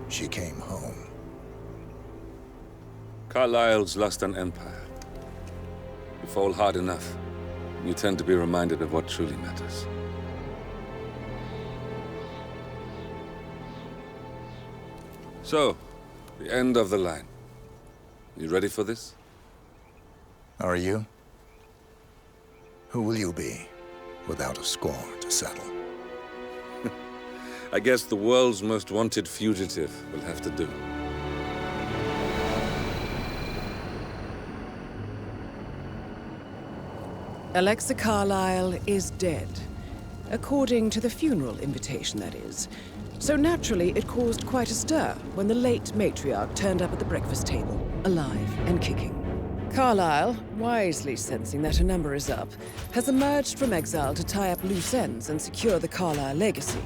she came home. Carlyle's lost an empire. You fall hard enough, you tend to be reminded of what truly matters. So, the end of the line. You ready for this? Are you? Who will you be, without a score to settle? I guess the world's most wanted fugitive will have to do. Alexa Carlyle is dead. According to the funeral invitation, that is. So naturally, it caused quite a stir when the late matriarch turned up at the breakfast table, alive and kicking. Carlyle, wisely sensing that her number is up, has emerged from exile to tie up loose ends and secure the Carlyle legacy.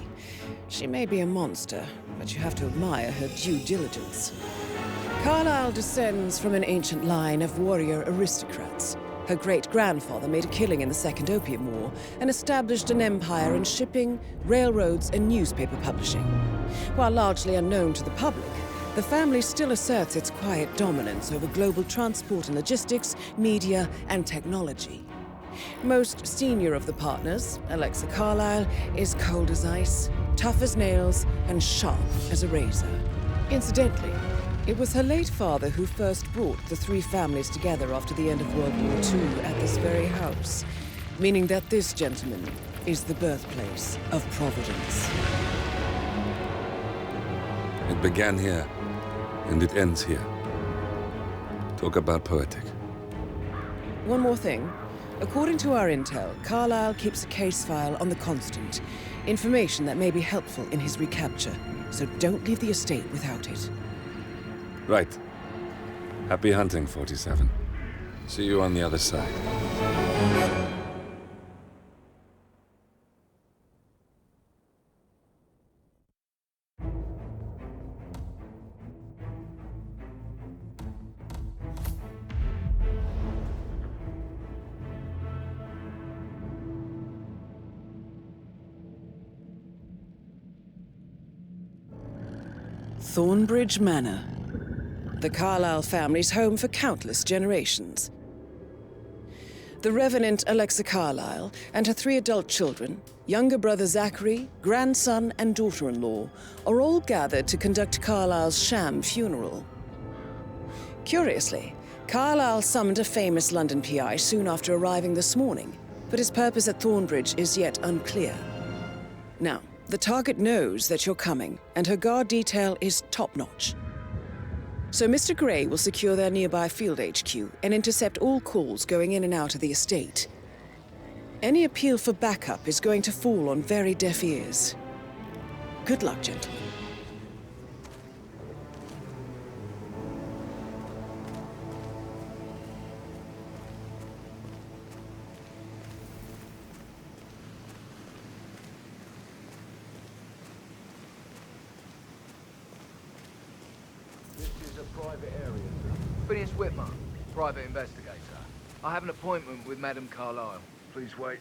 She may be a monster, but you have to admire her due diligence. Carlyle descends from an ancient line of warrior aristocrats. Her great-grandfather made a killing in the Second Opium War and established an empire in shipping, railroads, and newspaper publishing. While largely unknown to the public, the family still asserts its quiet dominance over global transport and logistics, media, and technology. Most senior of the partners, Alexa Carlyle, is cold as ice, tough as nails, and sharp as a razor. Incidentally, it was her late father who first brought the three families together after the end of World War II at this very house, meaning that this gentleman is the birthplace of Providence. It began here, and it ends here. Talk about poetic. One more thing. According to our intel, Carlyle keeps a case file on the Constant. Information that may be helpful in his recapture, so don't leave the estate without it. Right. Happy hunting, 47. See you on the other side. Thornbridge Manor. The Carlyle family's home for countless generations. The Revenant Alexa Carlyle and her 3 adult children, younger brother Zachary, grandson, and daughter-in-law, are all gathered to conduct Carlyle's sham funeral. Curiously, Carlyle summoned a famous London PI soon after arriving this morning, but his purpose at Thornbridge is yet unclear. Now, the target knows that you're coming, and her guard detail is top-notch. So Mr. Gray will secure their nearby field HQ and intercept all calls going in and out of the estate. Any appeal for backup is going to fall on very deaf ears. Good luck, gentlemen. Private area. Phineas Whitmer, private investigator. I have an appointment with Madame Carlyle. Please wait.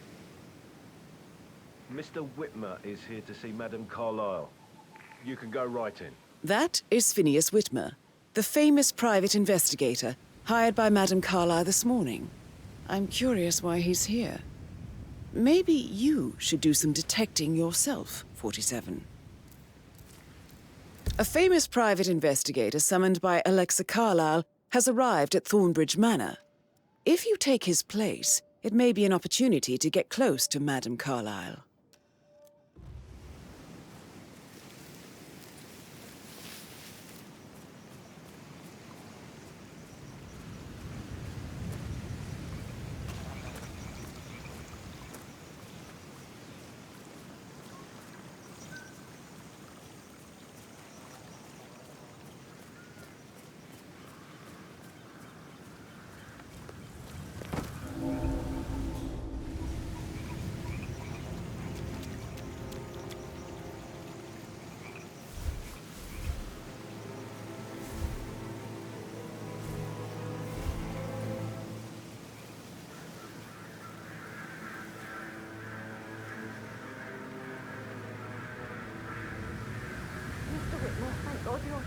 Mr. Whitmer is here to see Madame Carlyle. You can go right in. That is Phineas Whitmer, the famous private investigator hired by Madame Carlyle this morning. I'm curious why he's here. Maybe you should do some detecting yourself, 47. A famous private investigator summoned by Alexa Carlyle has arrived at Thornbridge Manor. If you take his place, it may be an opportunity to get close to Madame Carlyle.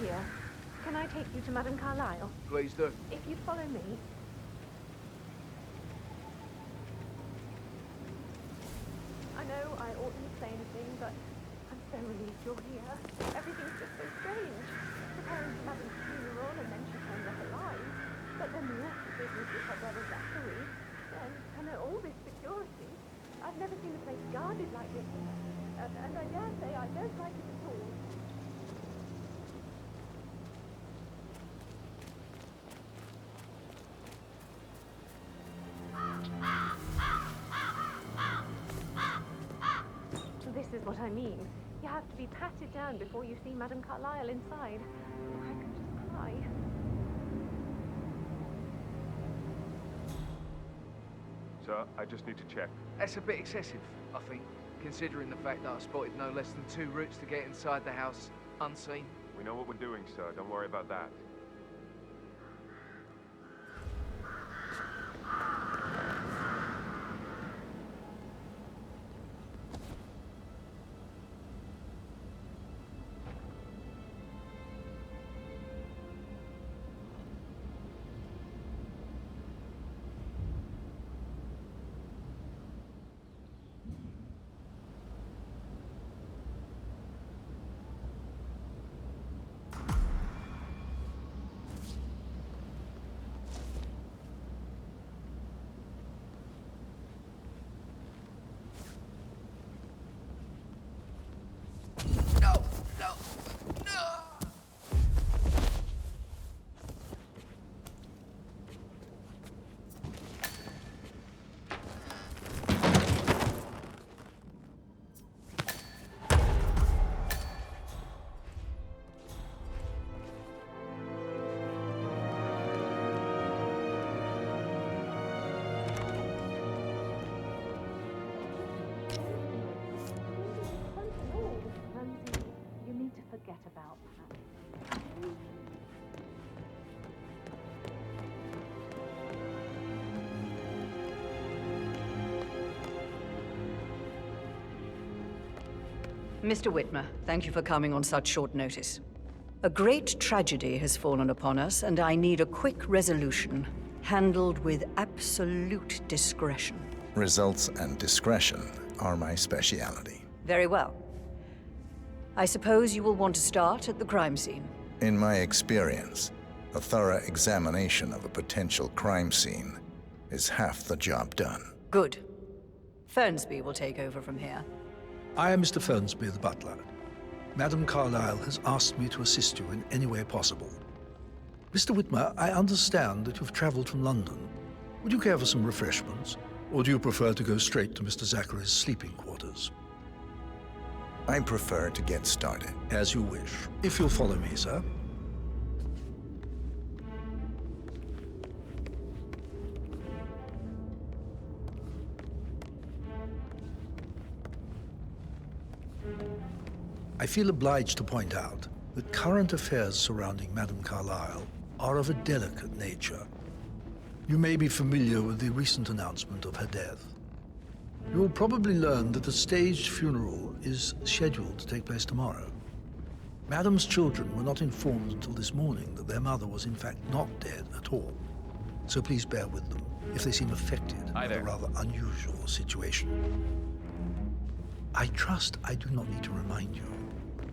here. Can I take you to Madame Carlyle? Please do. If you follow me. I know I oughtn't say anything, but I'm so relieved you're here. Everything's just so strange. Preparing for Madame's funeral, and then she turns up alive. But then the awful business with her brother Zachary. And all this security. I've never seen a place guarded like this. And I dare say I don't like it at all. This is what I mean. You have to be patted down before you see Madame Carlyle inside. Or I could just cry. Sir, I just need to check. That's a bit excessive, I think, considering the fact that I spotted no less than 2 routes to get inside the house unseen. We know what we're doing, sir. Don't worry about that. You need to forget about that. Mr. Whitmer, thank you for coming on such short notice. A great tragedy has fallen upon us, and I need a quick resolution, handled with absolute discretion. Results and discretion are my speciality. Very well. I suppose you will want to start at the crime scene. In my experience, a thorough examination of a potential crime scene is half the job done. Good. Fernsby will take over from here. I am Mr. Fernsby, the butler. Madame Carlyle has asked me to assist you in any way possible. Mr. Whitmer, I understand that you've traveled from London. Would you care for some refreshments? Or do you prefer to go straight to Mr. Zachary's sleeping quarters? I prefer to get started. As you wish. If you'll follow me, sir. I feel obliged to point out that current affairs surrounding Madame Carlyle are of a delicate nature. You may be familiar with the recent announcement of her death. You will probably learn that a staged funeral is scheduled to take place tomorrow. Madame's children were not informed until this morning that their mother was in fact not dead at all. So please bear with them if they seem affected by the rather unusual situation. I trust I do not need to remind you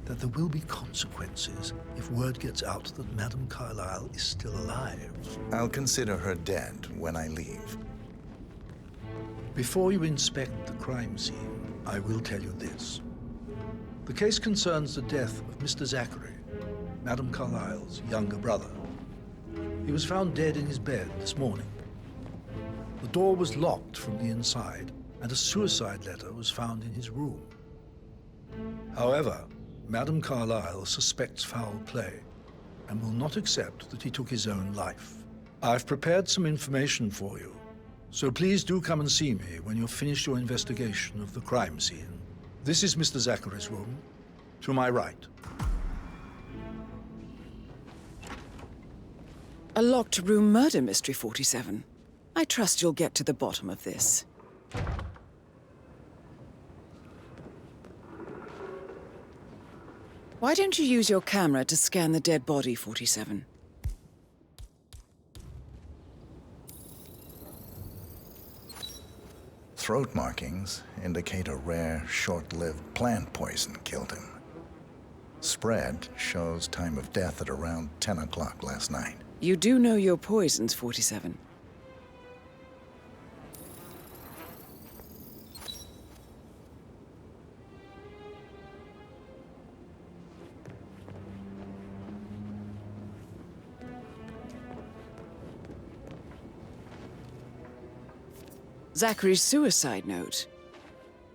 that there will be consequences if word gets out that Madame Carlyle is still alive. I'll consider her dead when I leave. Before you inspect the crime scene, I will tell you this. The case concerns the death of Mr. Zachary, Madame Carlyle's younger brother. He was found dead in his bed this morning. The door was locked from the inside, and a suicide letter was found in his room. However, Madame Carlyle suspects foul play and will not accept that he took his own life. I've prepared some information for you, so please do come and see me when you've finished your investigation of the crime scene. This is Mr. Zachary's room, to my right. A locked room murder mystery, 47. I trust you'll get to the bottom of this. Why don't you use your camera to scan the dead body, 47? Throat markings indicate a rare, short-lived plant poison killed him. Spread shows time of death at around 10 o'clock last night. You do know your poisons, 47. Zachary's suicide note.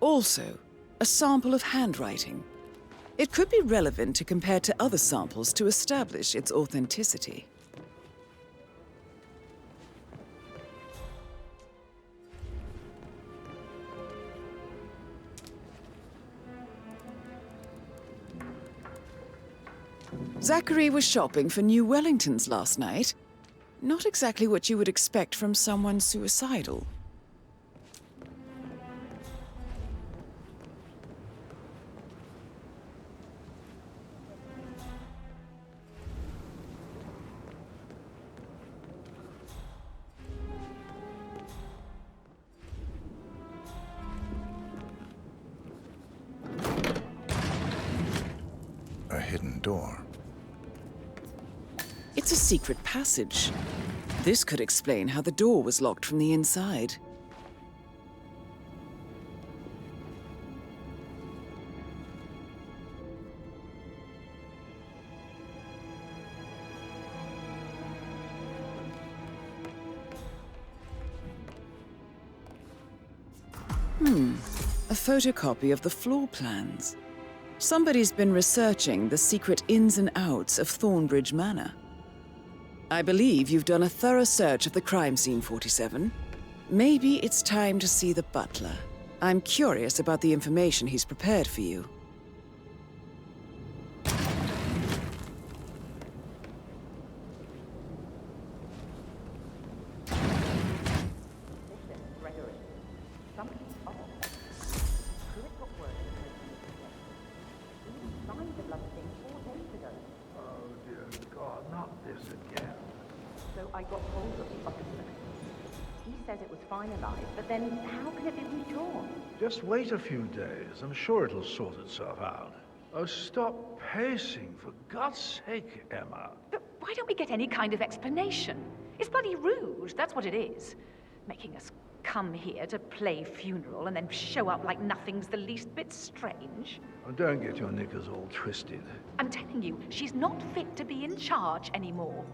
Also, a sample of handwriting. It could be relevant to compare to other samples to establish its authenticity. Zachary was shopping for New Wellingtons last night. Not exactly what you would expect from someone suicidal. A hidden door. It's a secret passage. This could explain how the door was locked from the inside. A photocopy of the floor plans. Somebody's been researching the secret ins and outs of Thornbridge Manor. I believe you've done a thorough search of the crime scene, 47. Maybe it's time to see the butler. I'm curious about the information he's prepared for you. I got hold of the officer. He says it was finalized, but then how can it be redrawn? Just wait a few days. I'm sure it'll sort itself out. Oh, stop pacing, for God's sake, Emma. But why don't we get any kind of explanation? It's bloody rude, that's what it is. Making us come here to play funeral and then show up like nothing's the least bit strange. Oh, don't get your knickers all twisted. I'm telling you, she's not fit to be in charge anymore.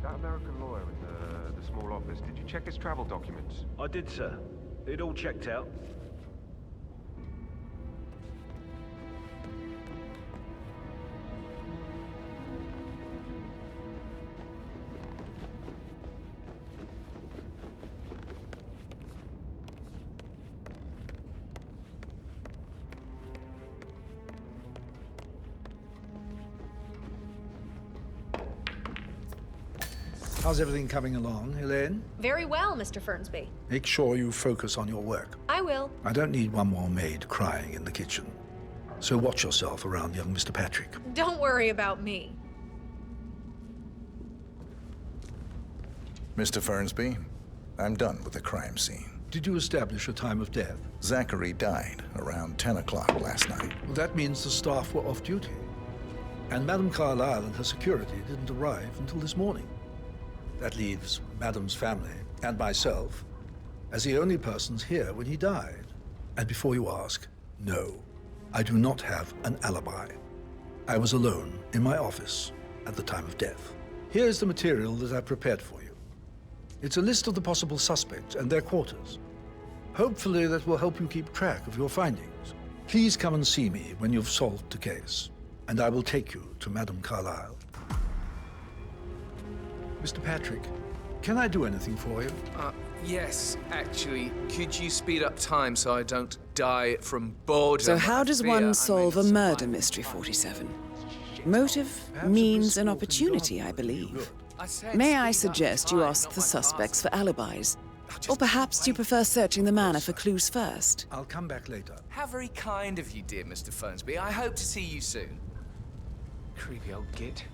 That American lawyer in the small office, did you check his travel documents? I did, sir. It all checked out. How's everything coming along, Elaine? Very well, Mr. Fernsby. Make sure you focus on your work. I will. I don't need one more maid crying in the kitchen. So watch yourself around young Mr. Patrick. Don't worry about me. Mr. Fernsby, I'm done with the crime scene. Did you establish a time of death? Zachary died around 10 o'clock last night. Well, that means the staff were off duty. And Madame Carlyle and her security didn't arrive until this morning. That leaves Madame's family and myself as the only persons here when he died. And before you ask, no, I do not have an alibi. I was alone in my office at the time of death. Here's the material that I've prepared for you. It's a list of the possible suspects and their quarters. Hopefully that will help you keep track of your findings. Please come and see me when you've solved the case, and I will take you to Madame Carlyle. Mr. Patrick, can I do anything for you? Yes, actually. Could you speed up time so I don't die from boredom? So how does Fear, one solve a supply- murder mystery, 47? Motive, means, and opportunity, I believe. May I suggest you ask the suspects for alibis? Or perhaps do you prefer searching the manor for clues first? I'll come back later. How very kind of you, dear Mr. Fernsby. I hope to see you soon. Creepy old git.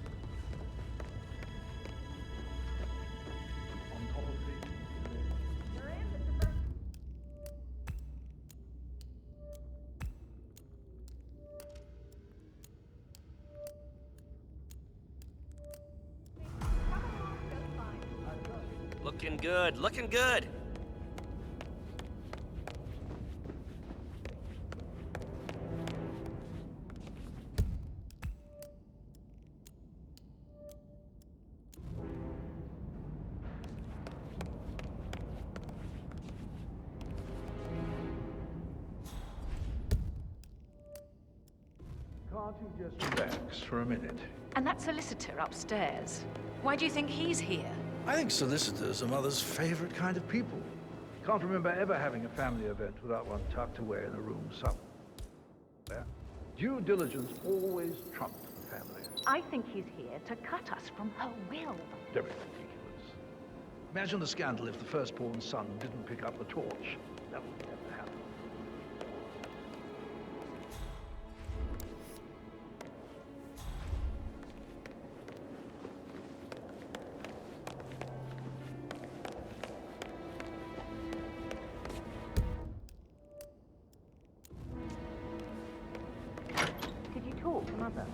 Looking good, looking good. Can't you just relax for a minute? And that solicitor upstairs. Why do you think he's here? I think solicitors are Mother's favorite kind of people. Can't remember ever having a family event without one tucked away in a room somewhere. Due diligence always trumped the family. I think he's here to cut us from her will. Very ridiculous. Imagine the scandal if the firstborn son didn't pick up the torch. That would never happen. Could you talk to Mother?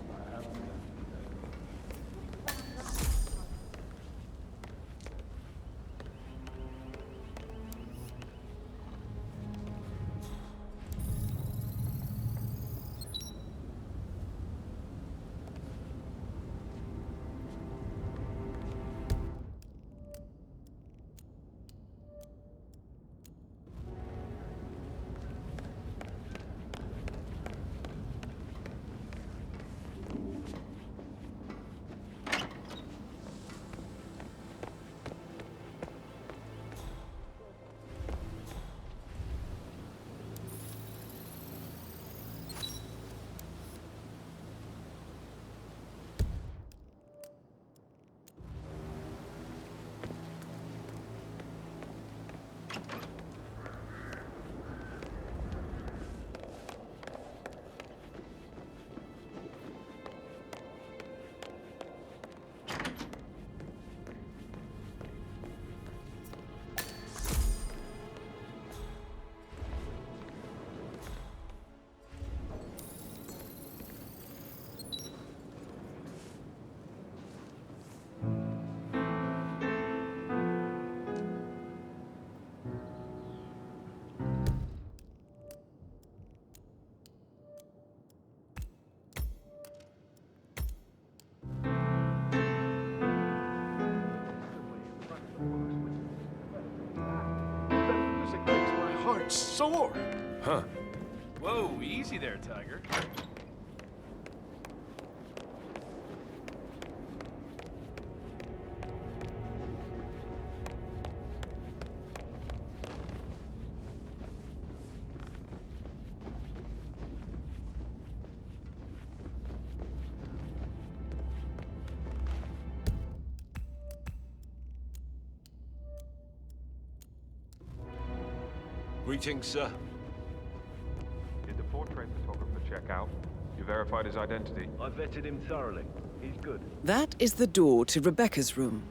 Sore. Huh. Whoa, easy there, Tiger. Greetings, sir. Did the portrait photographer check out? You verified his identity? I vetted him thoroughly. He's good. That is the door to Rebecca's room.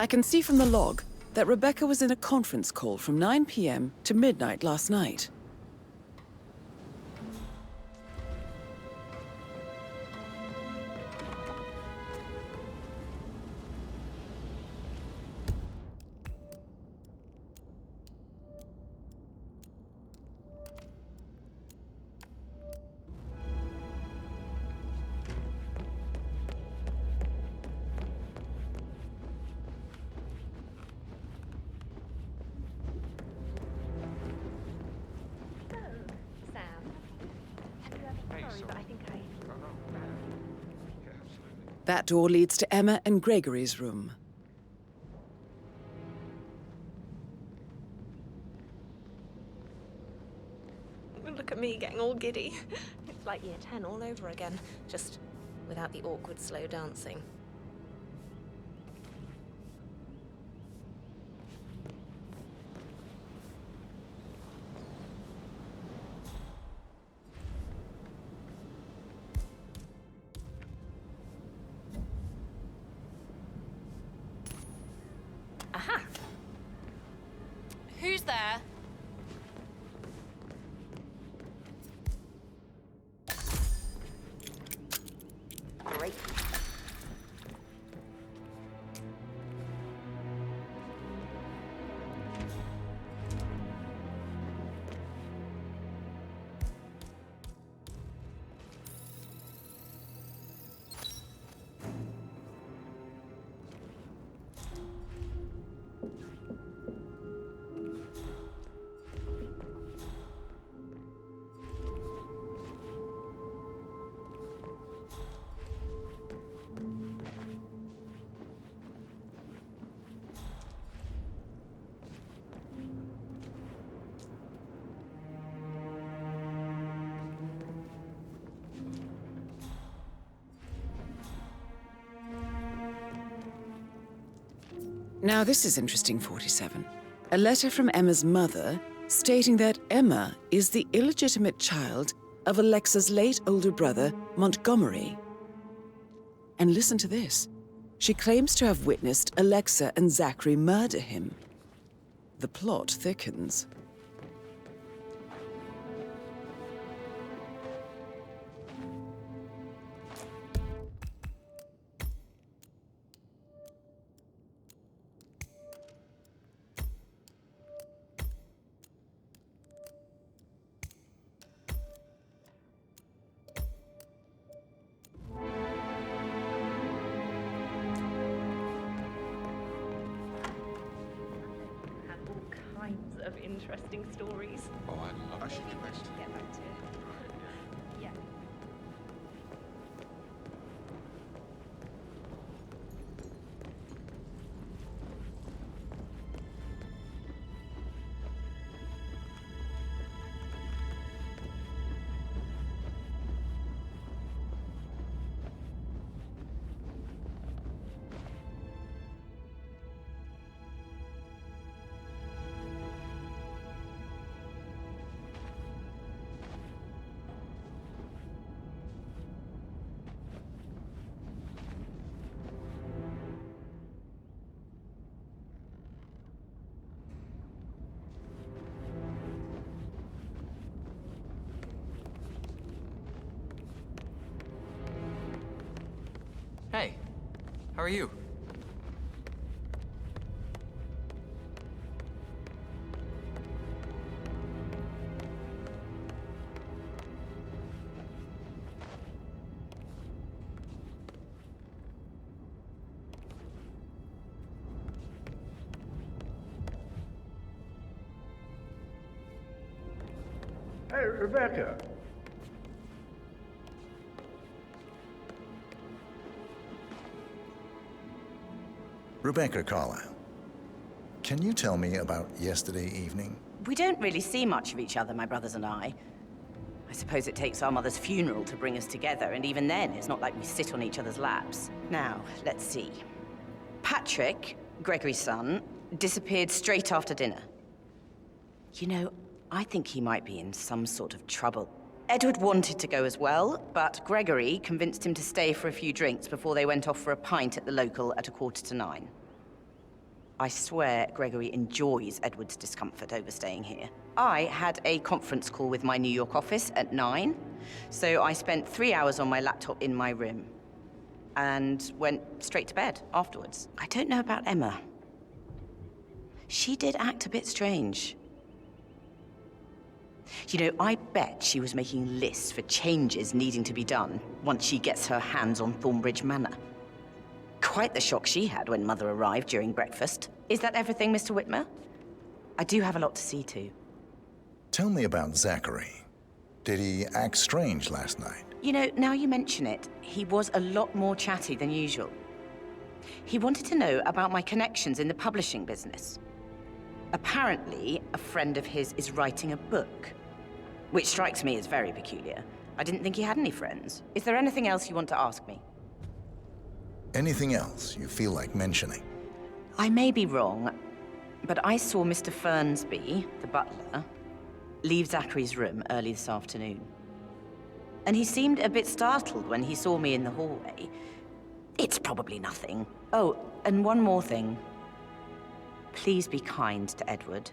I can see from the log that Rebecca was in a conference call from 9 p.m. to midnight last night. That door leads to Emma and Gregory's room. Look at me getting all giddy. It's like year 10 all over again, just without the awkward slow dancing. Aha! Who's there? Great. Now this is interesting, 47. A letter from Emma's mother stating that Emma is the illegitimate child of Alexa's late older brother, Montgomery. And listen to this. She claims to have witnessed Alexa and Zachary murder him. The plot thickens. Of interesting stories. Oh, I love it. Get back to it. Yeah. Hey, how are you? Hey, Rebecca. Rebecca Carlyle, can you tell me about yesterday evening? We don't really see much of each other, my brothers and I. I suppose it takes our mother's funeral to bring us together, and even then, it's not like we sit on each other's laps. Now, let's see. Patrick, Gregory's son, disappeared straight after dinner. You know, I think he might be in some sort of trouble. Edward wanted to go as well, but Gregory convinced him to stay for a few drinks before they went off for a pint at the local at 9:15. I swear Gregory enjoys Edward's discomfort over staying here. I had a conference call with my New York office at 9, so I spent 3 hours on my laptop in my room and went straight to bed afterwards. I don't know about Emma. She did act a bit strange. You know, I bet she was making lists for changes needing to be done once she gets her hands on Thornbridge Manor. Quite the shock she had when Mother arrived during breakfast. Is that everything, Mr. Whitmer? I do have a lot to see to. Tell me about Zachary. Did he act strange last night? You know, now you mention it, he was a lot more chatty than usual. He wanted to know about my connections in the publishing business. Apparently, a friend of his is writing a book, which strikes me as very peculiar. I didn't think he had any friends. Is there anything else you want to ask me? Anything else you feel like mentioning? I may be wrong, but I saw Mr. Fernsby, the butler, leave Zachary's room early this afternoon. And he seemed a bit startled when he saw me in the hallway. It's probably nothing. Oh, and one more thing. Please be kind to Edward.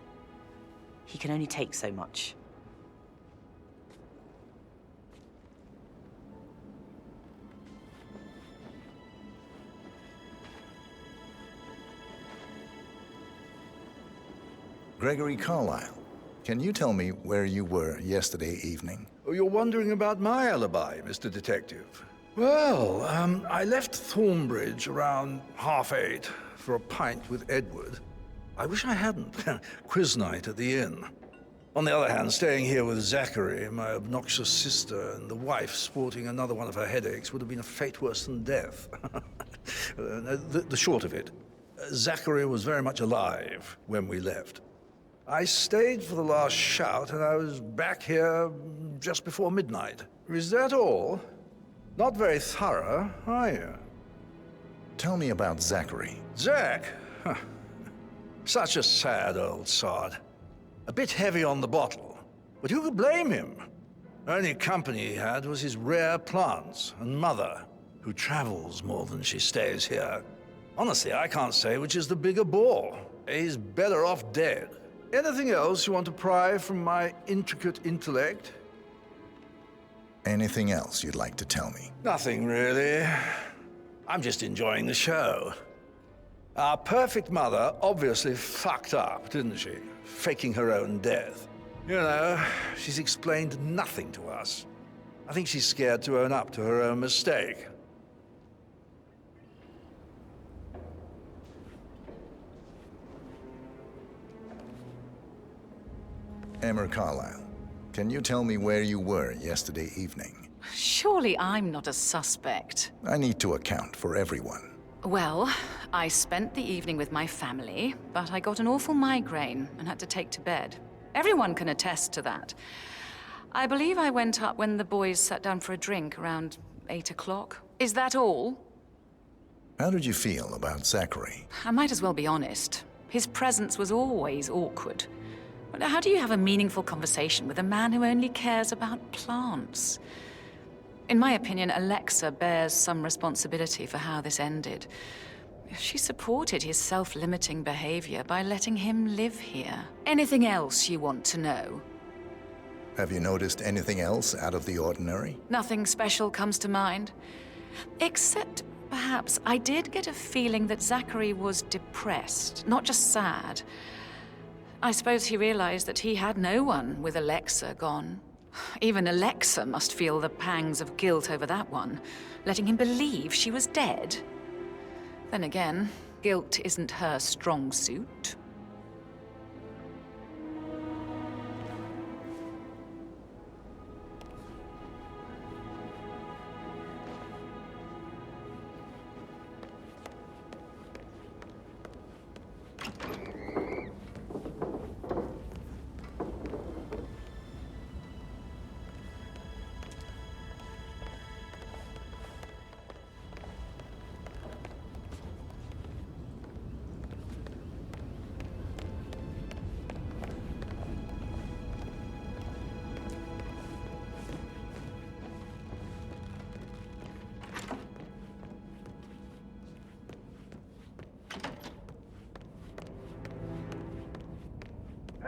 He can only take so much. Gregory Carlyle, can you tell me where you were yesterday evening? Oh, you're wondering about my alibi, Mr. Detective. Well, I left Thornbridge around 8:30 for a pint with Edward. I wish I hadn't. Quiz night at the inn. On the other hand, staying here with Zachary, my obnoxious sister, and the wife sporting another one of her headaches would have been a fate worse than death. The short of it, Zachary was very much alive when we left. I stayed for the last shout, and I was back here just before midnight. Is that all? Not very thorough, are you? Tell me about Zachary. Zach? Huh. Such a sad old sod. A bit heavy on the bottle, but who could blame him? Only company he had was his rare plants and Mother, who travels more than she stays here. Honestly, I can't say which is the bigger bore. He's better off dead. Anything else you want to pry from my intricate intellect? Anything else you'd like to tell me? Nothing, really. I'm just enjoying the show. Our perfect mother obviously fucked up, didn't she? Faking her own death. You know, she's explained nothing to us. I think she's scared to own up to her own mistake. Emma Carlyle, can you tell me where you were yesterday evening? Surely I'm not a suspect. I need to account for everyone. Well, I spent the evening with my family, but I got an awful migraine and had to take to bed. Everyone can attest to that. I believe I went up when the boys sat down for a drink around 8 o'clock. Is that all? How did you feel about Zachary? I might as well be honest. His presence was always awkward. But how do you have a meaningful conversation with a man who only cares about plants? In my opinion, Alexa bears some responsibility for how this ended. She supported his self-limiting behavior by letting him live here. Anything else you want to know? Have you noticed anything else out of the ordinary? Nothing special comes to mind. Except, perhaps, I did get a feeling that Zachary was depressed, not just sad. I suppose he realized that he had no one with Alexa gone. Even Alexa must feel the pangs of guilt over that one, letting him believe she was dead. Then again, guilt isn't her strong suit.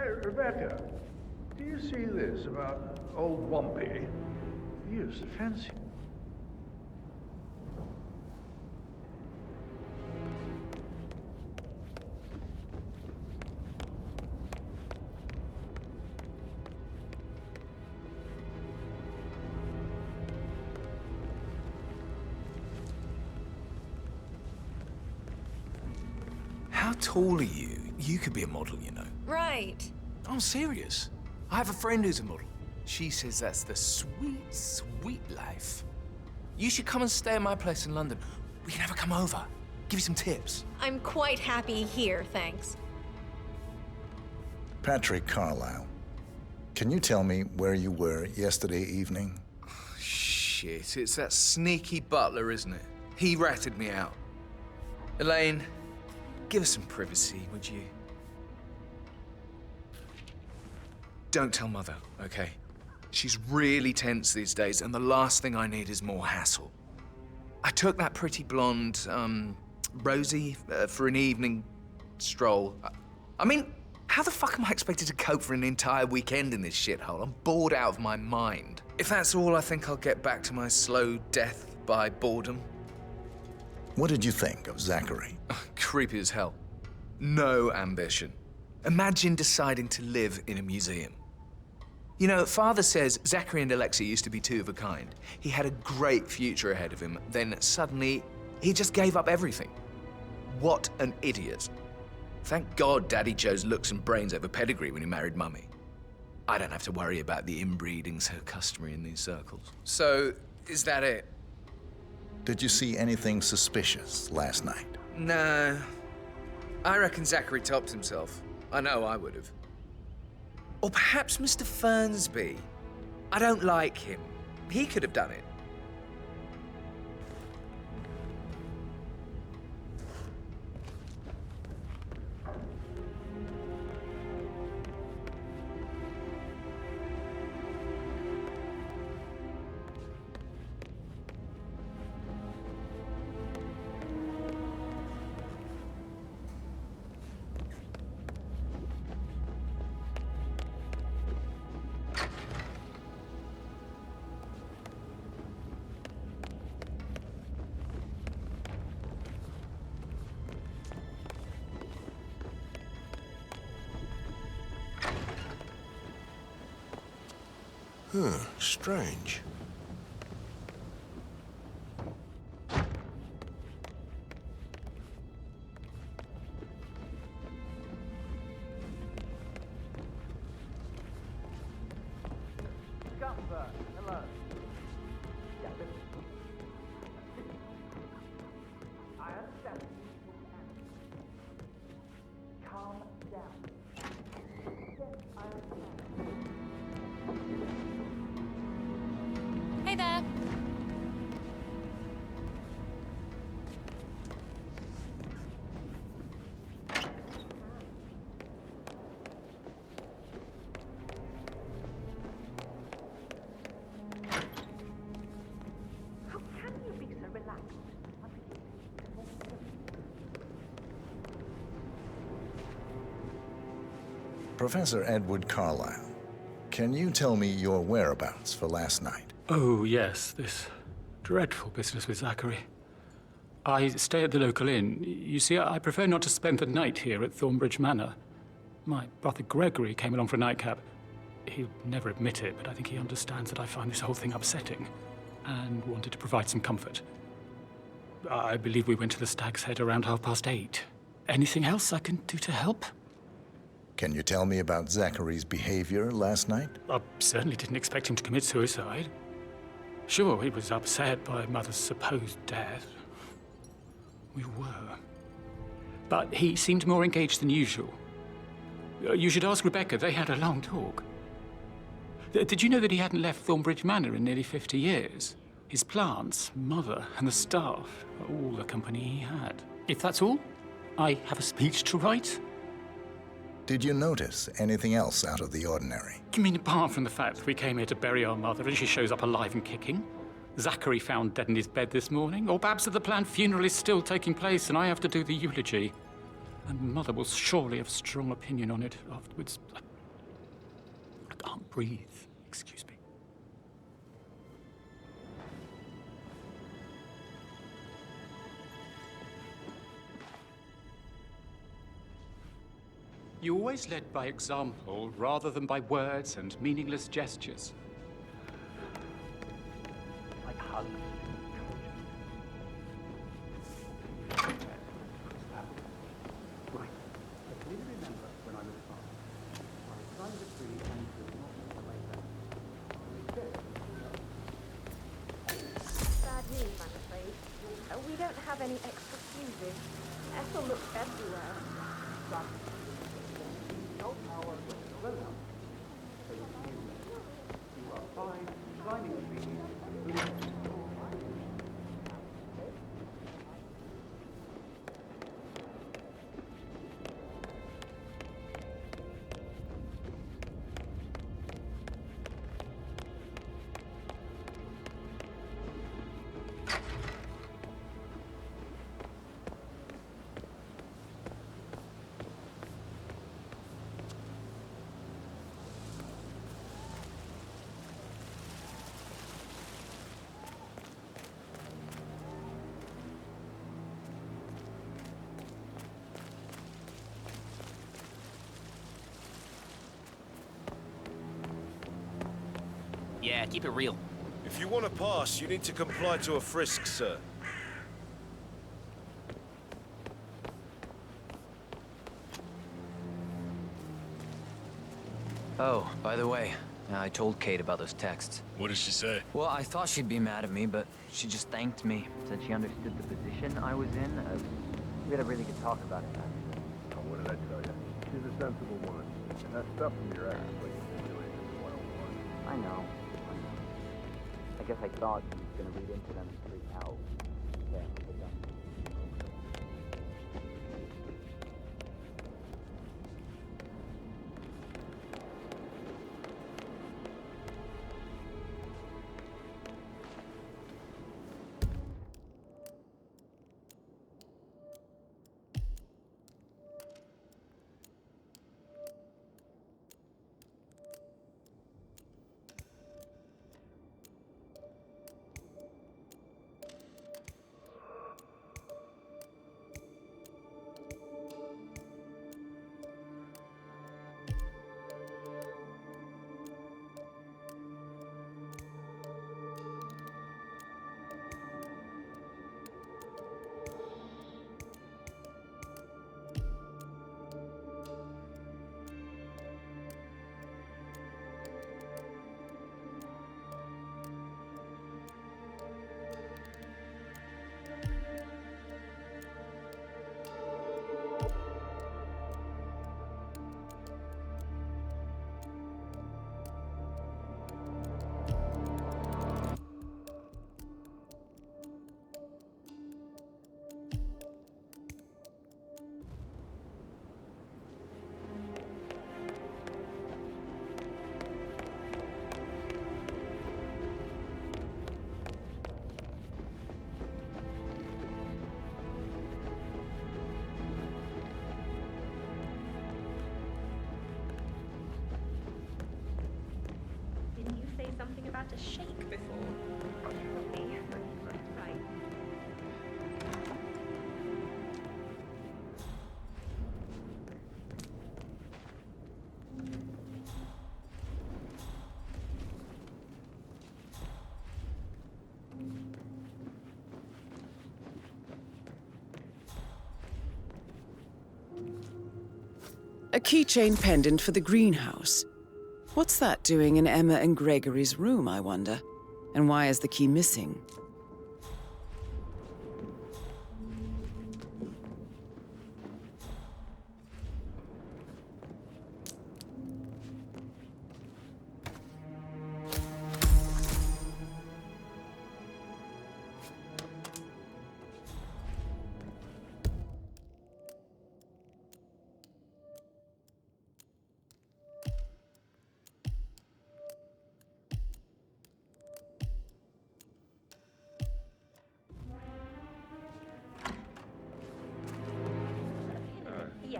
Hey, Rebecca, do you see this about old Wumpy? He used to fancy. How tall are you? You could be a model, you know. Right. I'm serious. I have a friend who's a model. She says that's the sweet, sweet life. You should come and stay at my place in London. We can have her come over. Give you some tips. I'm quite happy here, thanks. Patrick Carlisle, can you tell me where you were yesterday evening? Shit, it's that sneaky butler, isn't it? He ratted me out. Elaine, give us some privacy, would you? Don't tell Mother, okay? She's really tense these days, and the last thing I need is more hassle. I took that pretty blonde, Rosie, for an evening stroll. I mean, how the fuck am I expected to cope for an entire weekend in this shithole? I'm bored out of my mind. If that's all, I think I'll get back to my slow death by boredom. What did you think of Zachary? Creepy as hell. No ambition. Imagine deciding to live in a museum. You know, Father says Zachary and Alexei used to be two of a kind. He had a great future ahead of him, then suddenly he just gave up everything. What an idiot. Thank God Daddy Joe's looks and brains over pedigree when he married Mummy. I don't have to worry about the inbreeding so customary in these circles. So, is that it? Did you see anything suspicious last night? No. I reckon Zachary topped himself. I know I would have. Or perhaps Mr. Fernsby. I don't like him. He could have done it. Strange. Hello. I understand. Calm down. Yes, I understand. Hey there. How can you be so relaxed? Professor Edward Carlisle, can you tell me your whereabouts for last night? Oh, yes, this dreadful business with Zachary. I stay at the local inn. You see, I prefer not to spend the night here at Thornbridge Manor. My brother Gregory came along for a nightcap. He'll never admit it, but I think he understands that I find this whole thing upsetting and wanted to provide some comfort. I believe we went to the Stag's Head around 8:30. Anything else I can do to help? Can you tell me about Zachary's behavior last night? I certainly didn't expect him to commit suicide. Sure, he was upset by Mother's supposed death. We were. But he seemed more engaged than usual. You should ask Rebecca. They had a long talk. Did you know that he hadn't left Thornbridge Manor in nearly 50 years? His plants, Mother, and the staff are all the company he had. If that's all, I have a speech to write. Did you notice anything else out of the ordinary? You mean apart from the fact that we came here to bury our mother and she shows up alive and kicking? Zachary found dead in his bed this morning? Or perhaps that the planned funeral is still taking place and I have to do the eulogy? And Mother will surely have strong opinion on it afterwards. can't breathe. Excuse me. You always led by example rather than by words and meaningless gestures. Like hugs. Right. But please remember when I was father, I signed a tree and could not away Bad news, I'm afraid. We don't have any extra fuses. Ethel looks everywhere. no power whatsoever. So you are fine climbing trees. Yeah, keep it real. If you want to pass, you need to comply to a frisk, sir. Oh, by the way, I told Kate about those texts. What did she say? Well, I thought she'd be mad at me, but she just thanked me. Said she understood the position I was in. We had a really good talk about it, actually. Oh, what did I tell you? She's a sensible woman. And that stuff from your ex, like simulations 101. I know. I guess I thought she was gonna read into them and freak out. Yeah, but Didn't you say something about a shake before? Right. A keychain pendant for the greenhouse. What's that doing in Emma and Gregory's room, I wonder? And why is the key missing? Yeah.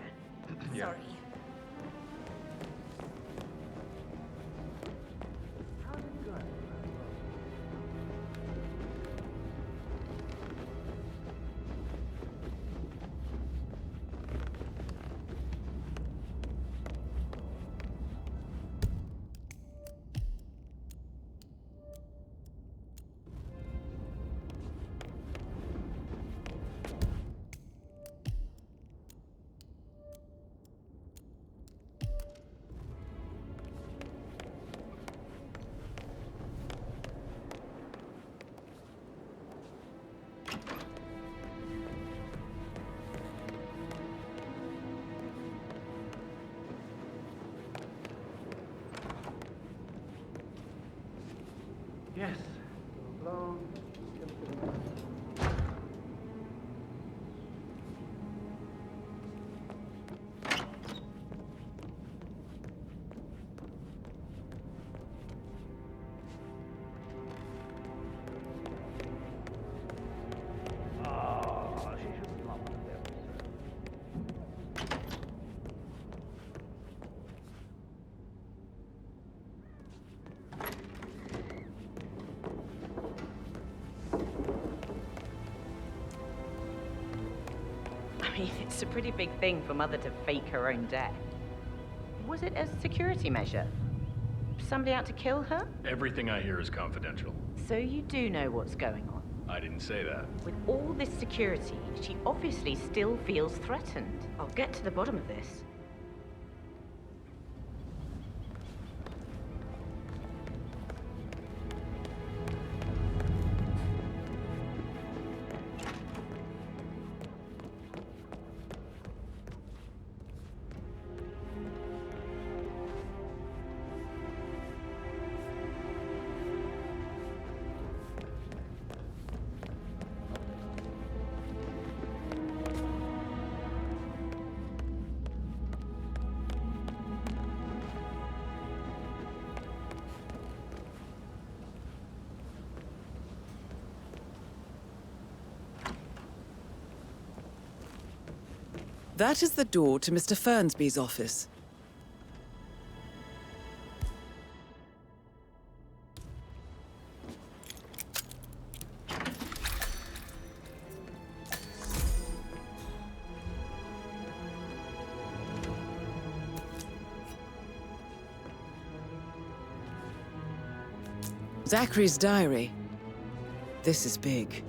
Yeah. Sorry. Yes. Alone. I mean, it's a pretty big thing for Mother to fake her own death. Was it a security measure? Somebody out to kill her? Everything I hear is confidential. So you do know what's going on. I didn't say that. With all this security, she obviously still feels threatened. I'll get to the bottom of this. That is the door to Mr. Fernsby's office. Zachary's diary. This is big.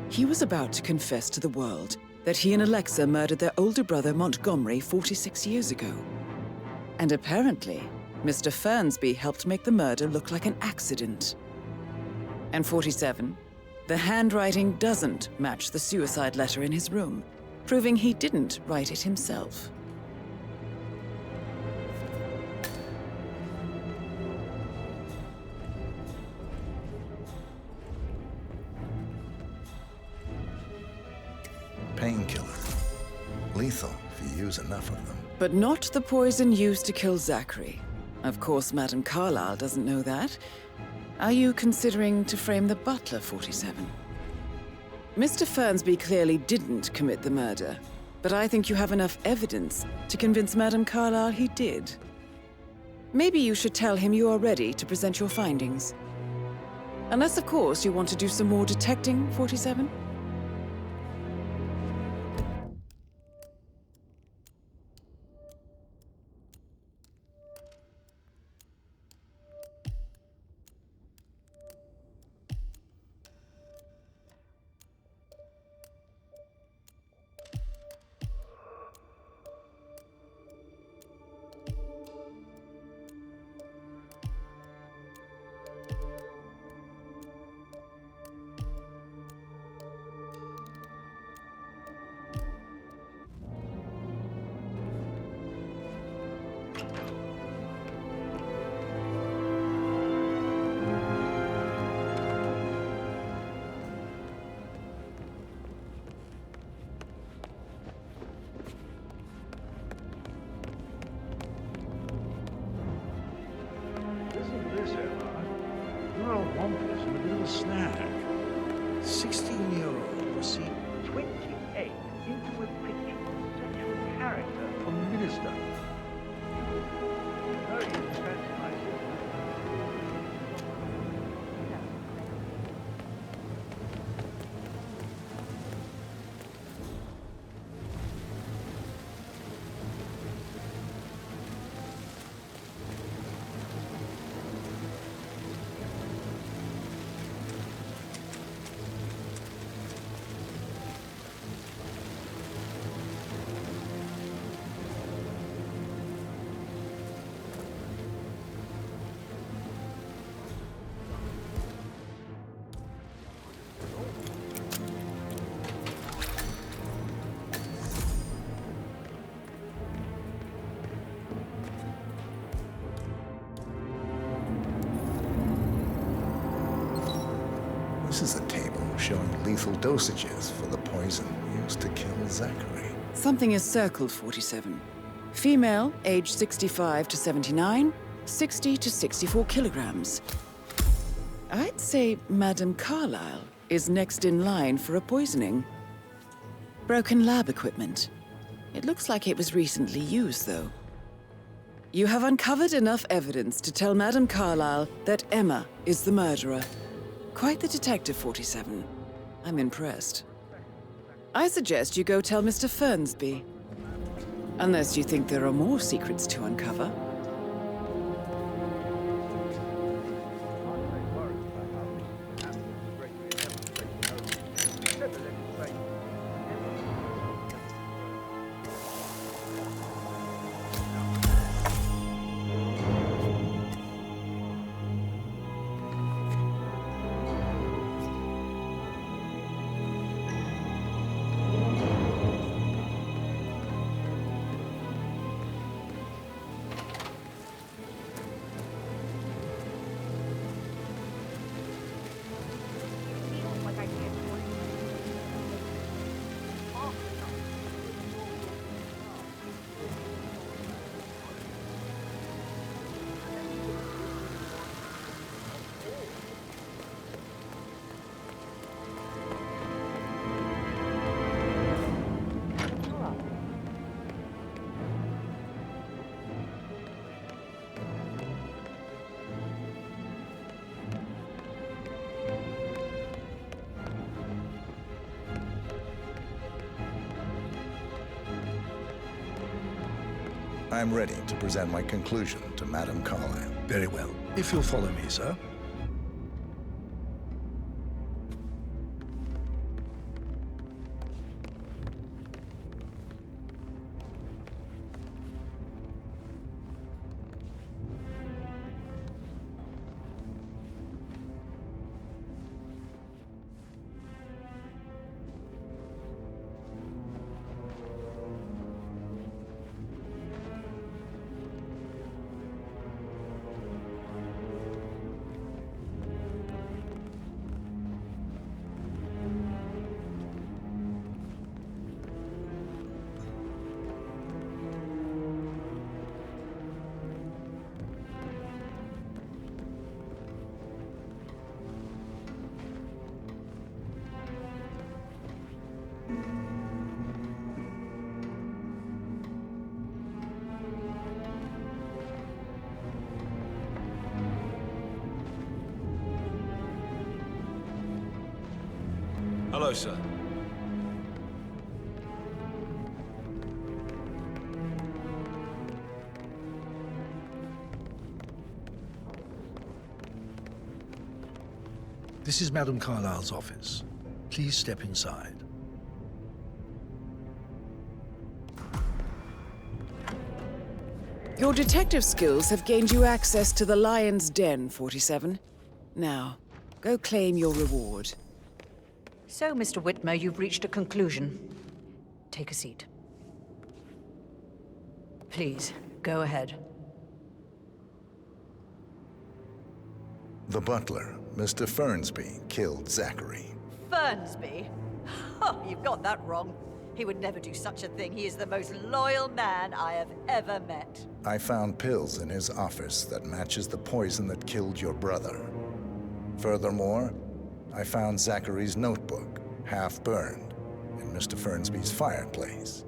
He was about to confess to the world that he and Alexa murdered their older brother Montgomery 46 years ago. And apparently, Mr. Fernsby helped make the murder look like an accident. And 47, the handwriting doesn't match the suicide letter in his room, proving he didn't write it himself. Painkiller. Lethal if you use enough of them. But not the poison used to kill Zachary. Of course, Madame Carlyle doesn't know that. Are you considering to frame the butler, 47? Mr. Fernsby clearly didn't commit the murder, but I think you have enough evidence to convince Madame Carlyle he did. Maybe you should tell him you are ready to present your findings. Unless, of course, you want to do some more detecting, 47? Isn't this, Emma? Your old Wampus in a bit of a snag. 16-year-old received 28 into a picture of sexual character from a minister. No, you fancy my sister. This is a table showing lethal dosages for the poison used to kill Zachary. Something is circled, 47. Female, age 65 to 79, 60 to 64 kilograms. I'd say Madame Carlyle is next in line for a poisoning. Broken lab equipment. It looks like it was recently used, though. You have uncovered enough evidence to tell Madame Carlyle that Emma is the murderer. Quite the detective, 47. I'm impressed. I suggest you go tell Mr. Fernsby. Unless you think there are more secrets to uncover. I'm ready to present my conclusion to Madame Carlyle. Very well. If you'll follow me, sir. Hello, sir. This is Madame Carlyle's office. Please step inside. Your detective skills have gained you access to the Lion's Den, 47. Now, go claim your reward. So, Mr. Whitmer, you've reached a conclusion. Take a seat. Please, go ahead. The butler, Mr. Fernsby, killed Zachary. Fernsby? Oh, you've got that wrong. He would never do such a thing. He is the most loyal man I have ever met. I found pills in his office that matches the poison that killed your brother. Furthermore, I found Zachary's notebook, half burned, in Mr. Fernsby's fireplace.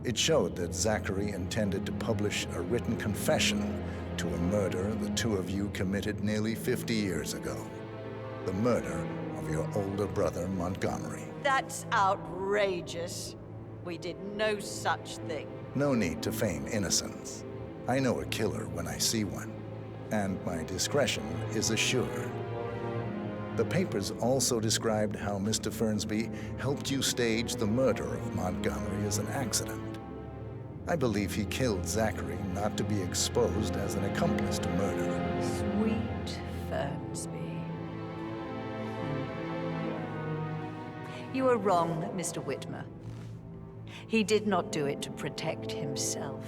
It showed that Zachary intended to publish a written confession to a murder the two of you committed nearly 50 years ago. The murder of your older brother, Montgomery. That's outrageous. We did no such thing. No need to feign innocence. I know a killer when I see one, and my discretion is assured. The papers also described how Mr. Fernsby helped you stage the murder of Montgomery as an accident. I believe he killed Zachary not to be exposed as an accomplice to murder. Sweet Fernsby. You are wrong, Mr. Whitmer. He did not do it to protect himself.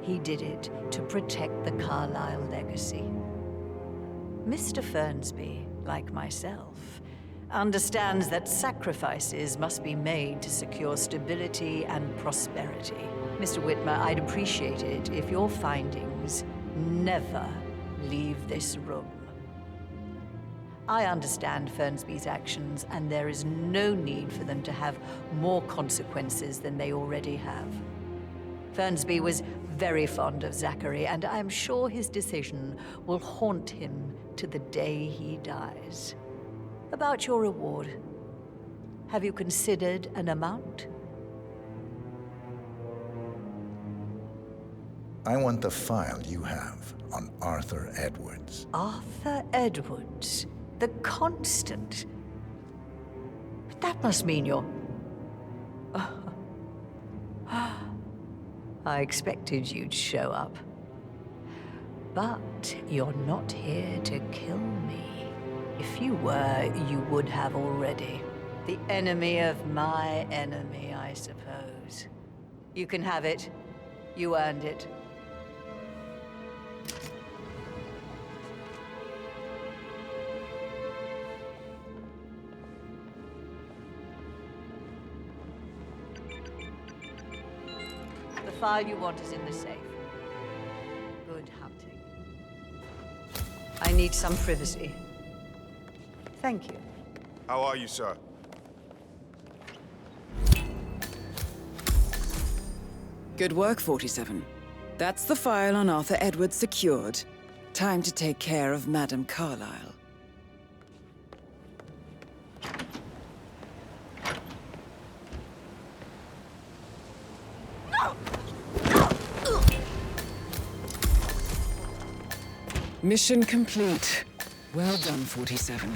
He did it to protect the Carlyle legacy. Mr. Fernsby, like myself, understands that sacrifices must be made to secure stability and prosperity. Mr. Whitmer, I'd appreciate it if your findings never leave this room. I understand Fernsby's actions, and there is no need for them to have more consequences than they already have. Fernsby was very fond of Zachary, and I'm sure his decision will haunt him to the day he dies. About your reward, have you considered an amount? I want the file you have on Arthur Edwards. Arthur Edwards, the Constant. But that must mean you're... I expected you'd show up. But you're not here to kill me. If you were, you would have already. The enemy of my enemy, I suppose. You can have it. You earned it. The file you want is in the safe. Good hunting. I need some privacy. Thank you. How are you, sir? Good work, 47. That's the file on Arthur Edwards secured. Time to take care of Madame Carlyle. Mission complete. Well done, 47.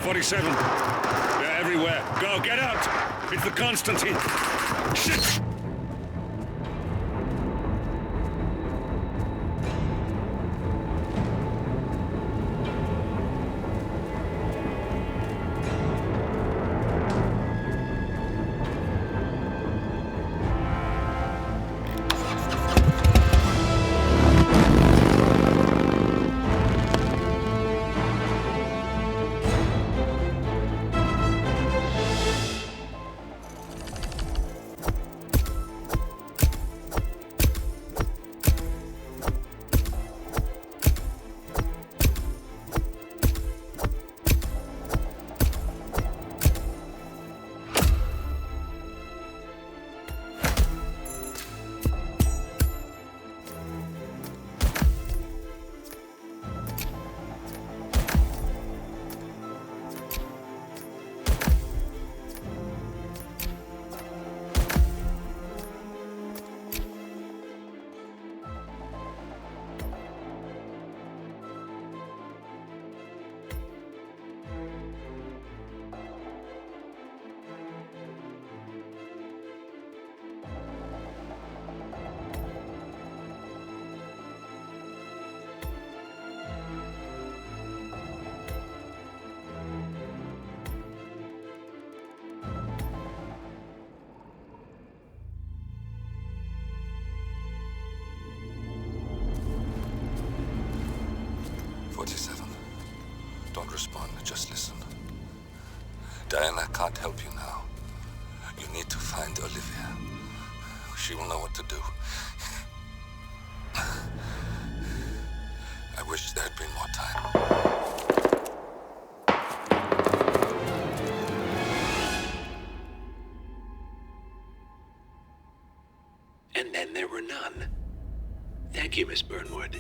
"47. They're everywhere. Go, get out! It's the Constantine. Shit! Don't respond, just listen. Diana can't help you now. You need to find Olivia. She will know what to do. I wish there had been more time. And then there were none. Thank you, Miss Burnwood.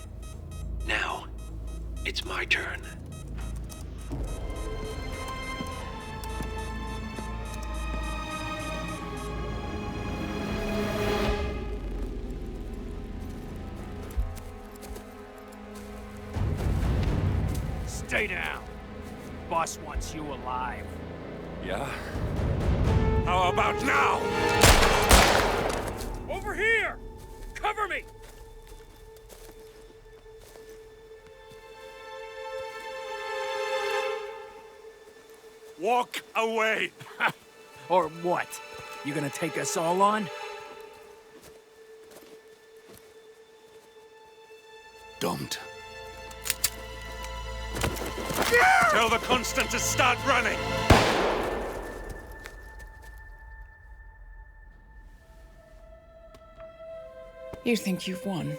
Now, it's my turn. Stay down. Boss wants you alive. Yeah? How about now? Over here! Cover me! Walk away! Or what? You gonna take us all on? Don't. Tell the Constant to start running! You think you've won?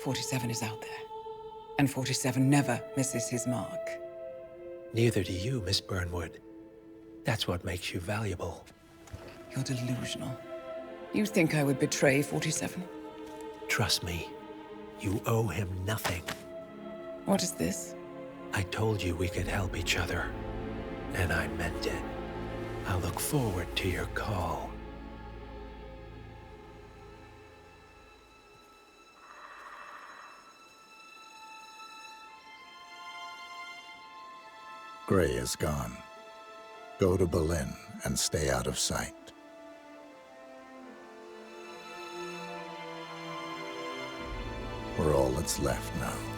47 is out there. And 47 never misses his mark. Neither do you, Miss Burnwood. That's what makes you valuable. You're delusional. You think I would betray 47? Trust me, you owe him nothing. What is this? I told you we could help each other, and I meant it. I look forward to your call. Gray is gone. Go to Berlin and stay out of sight. We're all that's left now.